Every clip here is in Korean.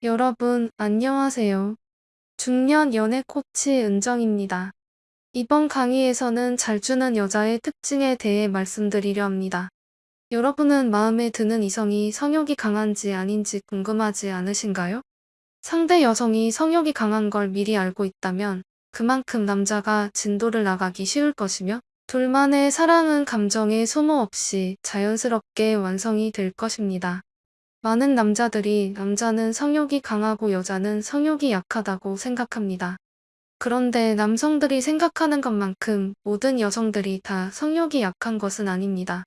여러분, 안녕하세요. 중년 연애 코치 은정입니다. 이번 강의에서는 잘 주는 여자의 특징에 대해 말씀드리려 합니다. 여러분은 마음에 드는 이성이 성욕이 강한지 아닌지 궁금하지 않으신가요? 상대 여성이 성욕이 강한 걸 미리 알고 있다면 그만큼 남자가 진도를 나가기 쉬울 것이며 둘만의 사랑은 감정의 소모 없이 자연스럽게 완성이 될 것입니다. 많은 남자들이 남자는 성욕이 강하고 여자는 성욕이 약하다고 생각합니다. 그런데 남성들이 생각하는 것만큼 모든 여성들이 다 성욕이 약한 것은 아닙니다.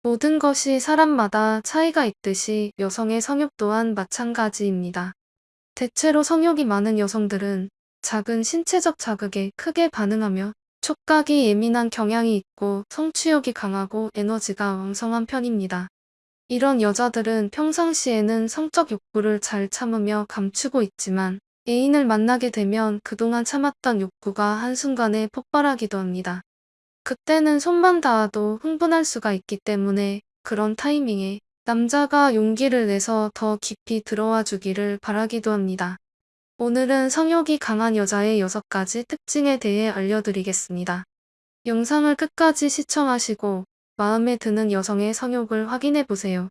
모든 것이 사람마다 차이가 있듯이 여성의 성욕 또한 마찬가지입니다. 대체로 성욕이 많은 여성들은 작은 신체적 자극에 크게 반응하며 촉각이 예민한 경향이 있고 성취욕이 강하고 에너지가 왕성한 편입니다. 이런 여자들은 평상시에는 성적 욕구를 잘 참으며 감추고 있지만 애인을 만나게 되면 그동안 참았던 욕구가 한순간에 폭발하기도 합니다. 그때는 손만 닿아도 흥분할 수가 있기 때문에 그런 타이밍에 남자가 용기를 내서 더 깊이 들어와 주기를 바라기도 합니다. 오늘은 성욕이 강한 여자의 6가지 특징에 대해 알려드리겠습니다. 영상을 끝까지 시청하시고 마음에 드는 여성의 성욕을 확인해 보세요.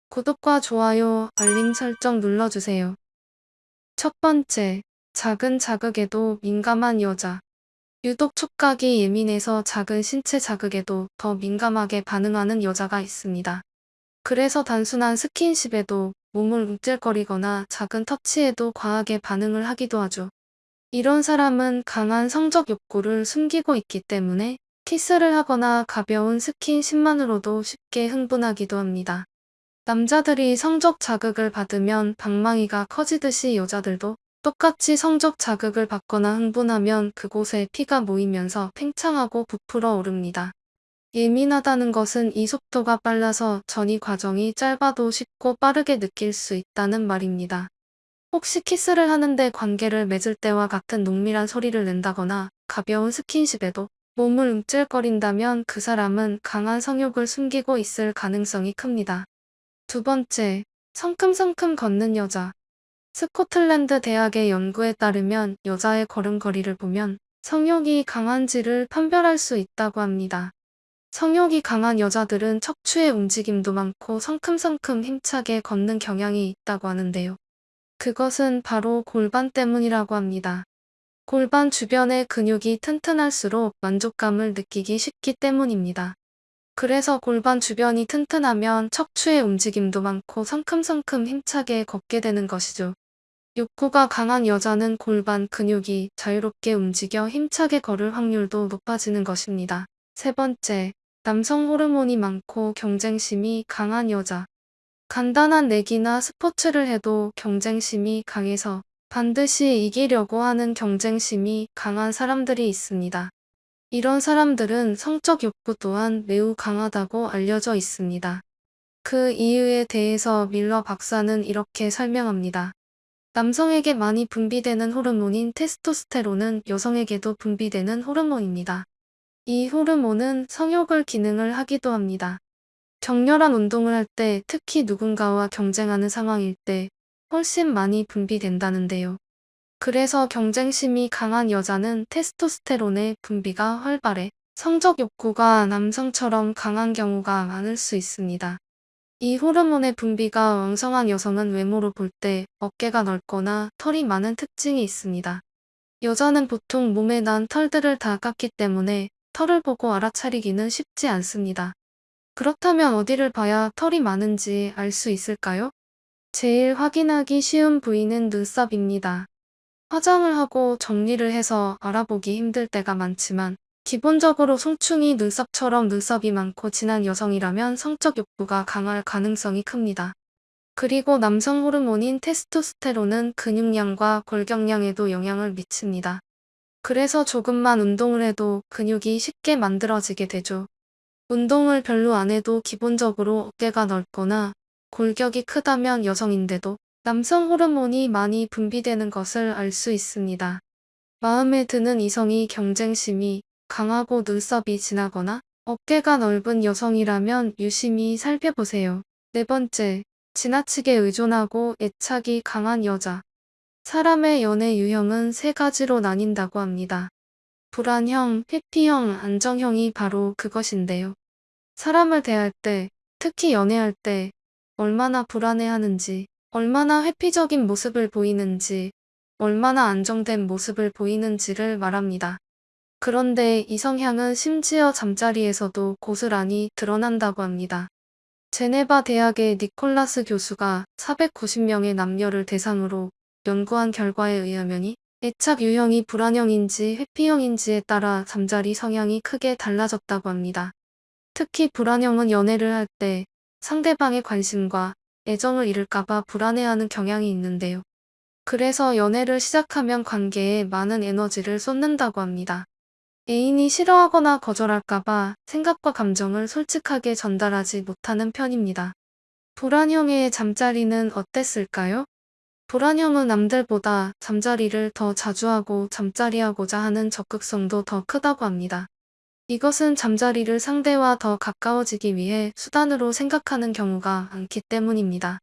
구독과 좋아요, 알림 설정 눌러주세요. 첫 번째, 작은 자극에도 민감한 여자. 유독 촉각이 예민해서 작은 신체 자극에도 더 민감하게 반응하는 여자가 있습니다. 그래서 단순한 스킨십에도 몸을 움찔거리거나 작은 터치에도 과하게 반응을 하기도 하죠. 이런 사람은 강한 성적 욕구를 숨기고 있기 때문에 키스를 하거나 가벼운 스킨십만으로도 쉽게 흥분하기도 합니다. 남자들이 성적 자극을 받으면 방망이가 커지듯이 여자들도 똑같이 성적 자극을 받거나 흥분하면 그곳에 피가 모이면서 팽창하고 부풀어 오릅니다. 예민하다는 것은 이 속도가 빨라서 전이 과정이 짧아도 쉽고 빠르게 느낄 수 있다는 말입니다. 혹시 키스를 하는데 관계를 맺을 때와 같은 농밀한 소리를 낸다거나 가벼운 스킨십에도 몸을 움찔거린다면 그 사람은 강한 성욕을 숨기고 있을 가능성이 큽니다. 두 번째, 성큼성큼 걷는 여자. 스코틀랜드 대학의 연구에 따르면 여자의 걸음걸이를 보면 성욕이 강한지를 판별할 수 있다고 합니다. 성욕이 강한 여자들은 척추의 움직임도 많고 성큼성큼 힘차게 걷는 경향이 있다고 하는데요. 그것은 바로 골반 때문이라고 합니다. 골반 주변의 근육이 튼튼할수록 만족감을 느끼기 쉽기 때문입니다. 그래서 골반 주변이 튼튼하면 척추의 움직임도 많고 성큼성큼 힘차게 걷게 되는 것이죠. 욕구가 강한 여자는 골반 근육이 자유롭게 움직여 힘차게 걸을 확률도 높아지는 것입니다. 세 번째, 남성 호르몬이 많고 경쟁심이 강한 여자. 간단한 내기나 스포츠를 해도 경쟁심이 강해서 반드시 이기려고 하는 경쟁심이 강한 사람들이 있습니다. 이런 사람들은 성적 욕구 또한 매우 강하다고 알려져 있습니다. 그 이유에 대해서 밀러 박사는 이렇게 설명합니다. 남성에게 많이 분비되는 호르몬인 테스토스테론은 여성에게도 분비되는 호르몬입니다. 이 호르몬은 성욕을 기능을 하기도 합니다. 격렬한 운동을 할 때, 특히 누군가와 경쟁하는 상황일 때 훨씬 많이 분비된다는데요. 그래서 경쟁심이 강한 여자는 테스토스테론의 분비가 활발해 성적 욕구가 남성처럼 강한 경우가 많을 수 있습니다. 이 호르몬의 분비가 왕성한 여성은 외모로 볼 때 어깨가 넓거나 털이 많은 특징이 있습니다. 여자는 보통 몸에 난 털들을 다 깎기 때문에 털을 보고 알아차리기는 쉽지 않습니다. 그렇다면 어디를 봐야 털이 많은지 알 수 있을까요? 제일 확인하기 쉬운 부위는 눈썹입니다. 화장을 하고 정리를 해서 알아보기 힘들 때가 많지만 기본적으로 송충이 눈썹처럼 눈썹이 많고 진한 여성이라면 성적 욕구가 강할 가능성이 큽니다. 그리고 남성 호르몬인 테스토스테론은 근육량과 골격량에도 영향을 미칩니다. 그래서 조금만 운동을 해도 근육이 쉽게 만들어지게 되죠. 운동을 별로 안 해도 기본적으로 어깨가 넓거나 골격이 크다면 여성인데도 남성 호르몬이 많이 분비되는 것을 알 수 있습니다. 마음에 드는 이성이 경쟁심이 강하고 눈썹이 진하거나 어깨가 넓은 여성이라면 유심히 살펴보세요. 네 번째, 지나치게 의존하고 애착이 강한 여자. 사람의 연애 유형은 세 가지로 나뉜다고 합니다. 불안형, 회피형, 안정형이 바로 그것인데요. 사람을 대할 때, 특히 연애할 때 얼마나 불안해하는지, 얼마나 회피적인 모습을 보이는지, 얼마나 안정된 모습을 보이는지를 말합니다. 그런데 이성향은 심지어 잠자리에서도 고스란히 드러난다고 합니다. 제네바 대학의 니콜라스 교수가 490명의 남녀를 대상으로 연구한 결과에 의하면 애착 유형이 불안형인지 회피형인지에 따라 잠자리 성향이 크게 달라졌다고 합니다. 특히 불안형은 연애를 할 때 상대방의 관심과 애정을 잃을까봐 불안해하는 경향이 있는데요. 그래서 연애를 시작하면 관계에 많은 에너지를 쏟는다고 합니다. 애인이 싫어하거나 거절할까봐 생각과 감정을 솔직하게 전달하지 못하는 편입니다. 불안형의 잠자리는 어땠을까요? 불안형은 남들보다 잠자리를 더 자주 하고 잠자리하고자 하는 적극성도 더 크다고 합니다. 이것은 잠자리를 상대와 더 가까워지기 위해 수단으로 생각하는 경우가 많기 때문입니다.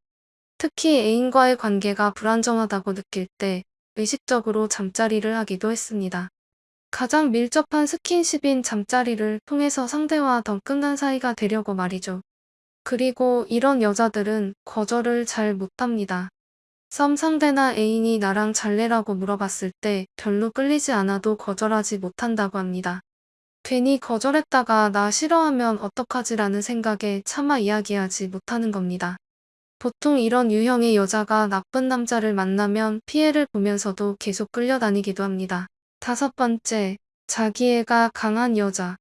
특히 애인과의 관계가 불안정하다고 느낄 때 의식적으로 잠자리를 하기도 했습니다. 가장 밀접한 스킨십인 잠자리를 통해서 상대와 더 끈한 사이가 되려고 말이죠. 그리고 이런 여자들은 거절을 잘 못합니다. 썸 상대나 애인이 나랑 잘래라고 물어봤을 때 별로 끌리지 않아도 거절하지 못한다고 합니다. 괜히 거절했다가 나 싫어하면 어떡하지라는 생각에 차마 이야기하지 못하는 겁니다. 보통 이런 유형의 여자가 나쁜 남자를 만나면 피해를 보면서도 계속 끌려다니기도 합니다. 5번째, 자기애가 강한 여자.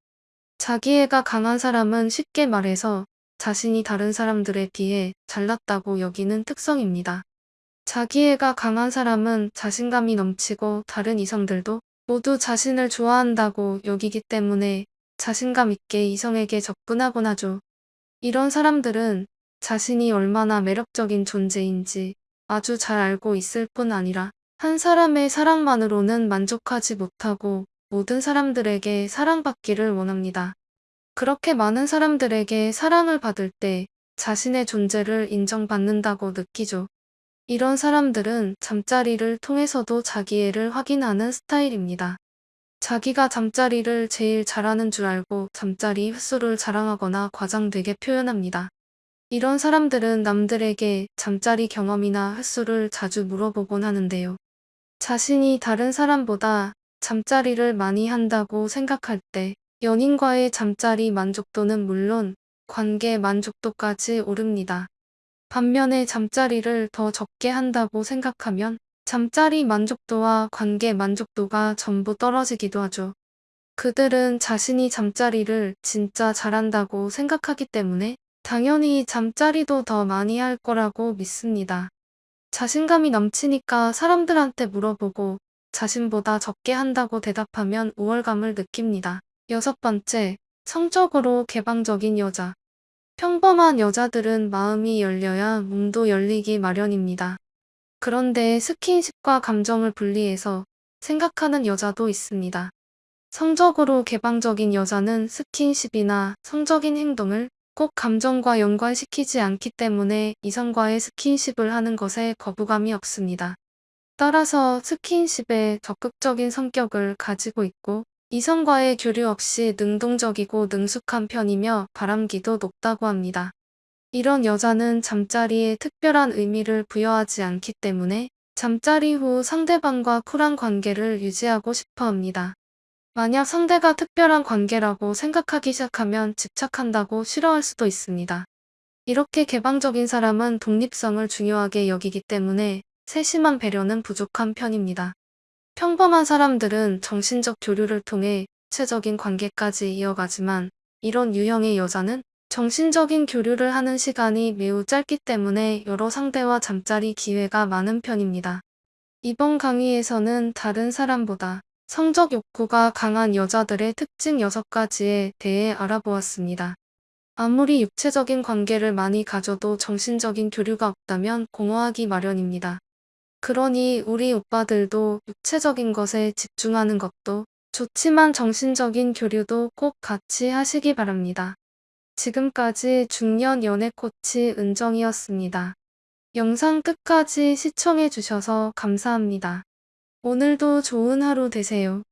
자기애가 강한 사람은 쉽게 말해서 자신이 다른 사람들에 비해 잘났다고 여기는 특성입니다. 자기애가 강한 사람은 자신감이 넘치고 다른 이성들도 모두 자신을 좋아한다고 여기기 때문에 자신감 있게 이성에게 접근하곤 하죠. 이런 사람들은 자신이 얼마나 매력적인 존재인지 아주 잘 알고 있을 뿐 아니라 한 사람의 사랑만으로는 만족하지 못하고 모든 사람들에게 사랑받기를 원합니다. 그렇게 많은 사람들에게 사랑을 받을 때 자신의 존재를 인정받는다고 느끼죠. 이런 사람들은 잠자리를 통해서도 자기애를 확인하는 스타일입니다. 자기가 잠자리를 제일 잘하는 줄 알고 잠자리 횟수를 자랑하거나 과장되게 표현합니다. 이런 사람들은 남들에게 잠자리 경험이나 횟수를 자주 물어보곤 하는데요. 자신이 다른 사람보다 잠자리를 많이 한다고 생각할 때 연인과의 잠자리 만족도는 물론 관계 만족도까지 오릅니다. 반면에 잠자리를 더 적게 한다고 생각하면 잠자리 만족도와 관계 만족도가 전부 떨어지기도 하죠. 그들은 자신이 잠자리를 진짜 잘한다고 생각하기 때문에 당연히 잠자리도 더 많이 할 거라고 믿습니다. 자신감이 넘치니까 사람들한테 물어보고 자신보다 적게 한다고 대답하면 우월감을 느낍니다. 6번째, 성적으로 개방적인 여자. 평범한 여자들은 마음이 열려야 몸도 열리기 마련입니다. 그런데 스킨십과 감정을 분리해서 생각하는 여자도 있습니다. 성적으로 개방적인 여자는 스킨십이나 성적인 행동을 꼭 감정과 연관시키지 않기 때문에 이성과의 스킨십을 하는 것에 거부감이 없습니다. 따라서 스킨십에 적극적인 성격을 가지고 있고 이성과의 교류 없이 능동적이고 능숙한 편이며 바람기도 높다고 합니다. 이런 여자는 잠자리에 특별한 의미를 부여하지 않기 때문에 잠자리 후 상대방과 쿨한 관계를 유지하고 싶어 합니다. 만약 상대가 특별한 관계라고 생각하기 시작하면 집착한다고 싫어할 수도 있습니다. 이렇게 개방적인 사람은 독립성을 중요하게 여기기 때문에 세심한 배려는 부족한 편입니다. 평범한 사람들은 정신적 교류를 통해 구체적인 관계까지 이어가지만 이런 유형의 여자는 정신적인 교류를 하는 시간이 매우 짧기 때문에 여러 상대와 잠자리 기회가 많은 편입니다. 이번 강의에서는 다른 사람보다 성적 욕구가 강한 여자들의 특징 6가지에 대해 알아보았습니다. 아무리 육체적인 관계를 많이 가져도 정신적인 교류가 없다면 공허하기 마련입니다. 그러니 우리 오빠들도 육체적인 것에 집중하는 것도 좋지만 정신적인 교류도 꼭 같이 하시기 바랍니다. 지금까지 중년 연애 코치 은정이었습니다. 영상 끝까지 시청해 주셔서 감사합니다. 오늘도 좋은 하루 되세요.